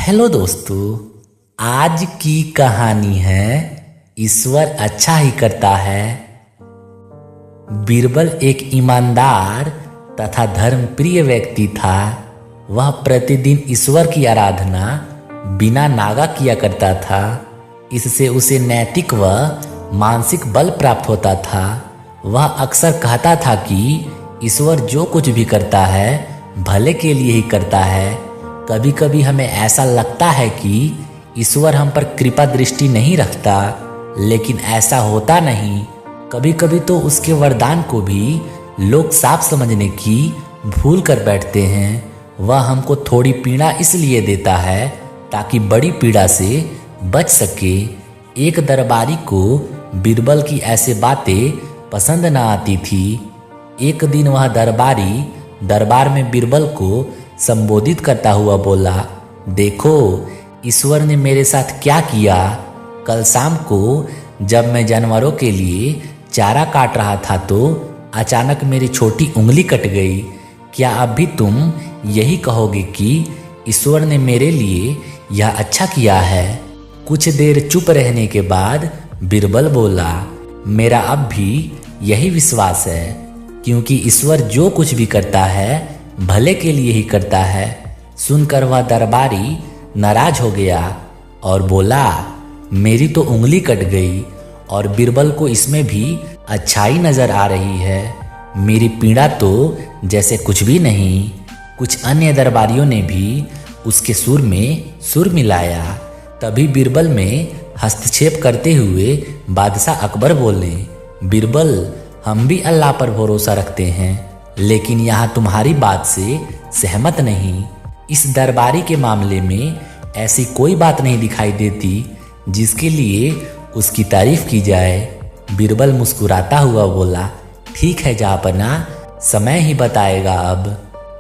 Hello दोस्तों, आज की कहानी है ईश्वर अच्छा ही करता है। बीरबल एक ईमानदार तथा धर्मप्रिय व्यक्ति था। वह प्रतिदिन ईश्वर की आराधना बिना नागा किया करता था। इससे उसे नैतिक व मानसिक बल प्राप्त होता था। वह अक्सर कहता था कि ईश्वर जो कुछ भी करता है भले के लिए ही करता है। कभी कभी हमें ऐसा लगता है कि ईश्वर हम पर कृपा दृष्टि नहीं रखता, लेकिन ऐसा होता नहीं। कभी कभी तो उसके वरदान को भी लोग साफ समझने की भूल कर बैठते हैं। वह हमको थोड़ी पीड़ा इसलिए देता है ताकि बड़ी पीड़ा से बच सके। एक दरबारी को बीरबल की ऐसे बातें पसंद न आती थी। एक दिन वह दरबारी दरबार में बीरबल को संबोधित करता हुआ बोला, देखो ईश्वर ने मेरे साथ क्या किया। कल शाम को जब मैं जानवरों के लिए चारा काट रहा था तो अचानक मेरी छोटी उंगली कट गई। क्या अब भी तुम यही कहोगे कि ईश्वर ने मेरे लिए यह अच्छा किया है? कुछ देर चुप रहने के बाद बीरबल बोला, मेरा अब भी यही विश्वास है, क्योंकि ईश्वर जो कुछ भी करता है भले के लिए ही करता है। सुनकर वह दरबारी नाराज हो गया और बोला, मेरी तो उंगली कट गई और बीरबल को इसमें भी अच्छाई नजर आ रही है। मेरी पीड़ा तो जैसे कुछ भी नहीं। कुछ अन्य दरबारियों ने भी उसके सुर में सुर मिलाया। तभी बीरबल में हस्तक्षेप करते हुए बादशाह अकबर बोले, बीरबल, हम भी अल्लाह पर भरोसा रखते हैं, लेकिन यहाँ तुम्हारी बात से सहमत नहीं। इस दरबारी के मामले में ऐसी कोई बात नहीं दिखाई देती जिसके लिए उसकी तारीफ की जाए। बीरबल मुस्कुराता हुआ बोला, ठीक है जहाँपना, समय ही बताएगा। अब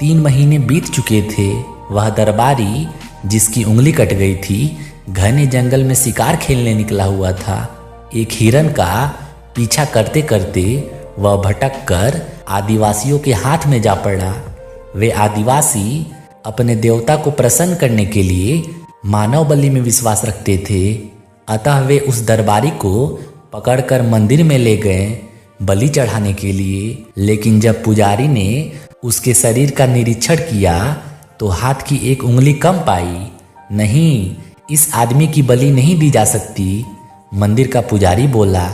3 महीने बीत चुके थे। वह दरबारी जिसकी उंगली कट गई थी घने जंगल में शिकार खेलने निकला हुआ था। एक हिरन का पीछा करते करते वह भटक कर आदिवासियों के हाथ में जा पड़ा। वे आदिवासी अपने देवता को प्रसन्न करने के लिए मानव बलि में विश्वास रखते थे। अतः वे उस दरबारी को पकड़कर मंदिर में ले गए बलि चढ़ाने के लिए। लेकिन जब पुजारी ने उसके शरीर का निरीक्षण किया तो हाथ की एक उंगली कम पाई। नहीं, इस आदमी की बलि नहीं दी जा सकती। मंदिर का पुजारी बोला,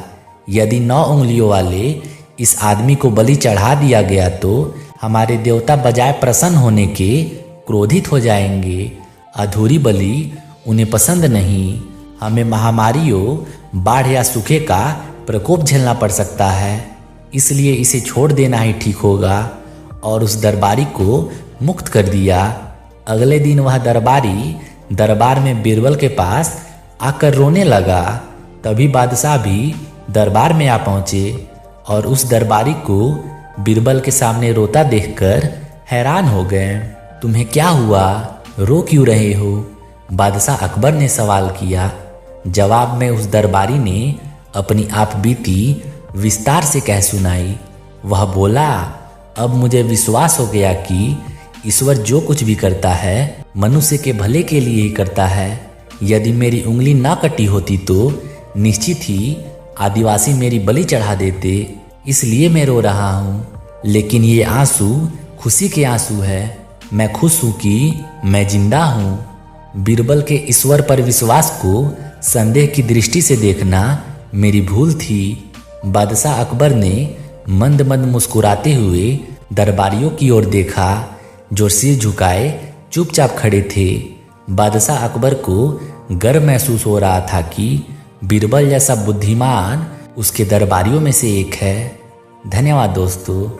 यदि 9 उंगलियों वाले इस आदमी को बलि चढ़ा दिया गया तो हमारे देवता बजाय प्रसन्न होने के क्रोधित हो जाएंगे। अधूरी बलि उन्हें पसंद नहीं। हमें महामारियों, बाढ़ या सूखे का प्रकोप झेलना पड़ सकता है, इसलिए इसे छोड़ देना ही ठीक होगा। और उस दरबारी को मुक्त कर दिया। अगले दिन वह दरबारी दरबार में बीरबल के पास आकर रोने लगा। तभी बादशाह भी दरबार में आ पहुंचे और उस दरबारी को बीरबल के सामने रोता देखकर हैरान हो गए। तुम्हें क्या हुआ? रो क्यों रहे हो? बादशाह अकबर ने सवाल किया। जवाब में उस दरबारी ने अपनी आप बीती विस्तार से कह सुनाई। वह बोला, अब मुझे विश्वास हो गया कि ईश्वर जो कुछ भी करता है मनुष्य के भले के लिए ही करता है। यदि मेरी उंगली ना कटी होती तो निश्चित ही आदिवासी मेरी बलि चढ़ा देते। इसलिए मैं रो रहा हूँ, लेकिन ये आंसू खुशी के आंसू है। मैं खुश हूँ कि मैं जिंदा हूँ। बीरबल के ईश्वर पर विश्वास को संदेह की दृष्टि से देखना मेरी भूल थी। बादशाह अकबर ने मंद मंद मुस्कुराते हुए दरबारियों की ओर देखा जो सिर झुकाए चुपचाप खड़े थे। बादशाह अकबर को गर्व महसूस हो रहा था कि बीरबल जैसा बुद्धिमान उसके दरबारियों में से एक है। धन्यवाद दोस्तों।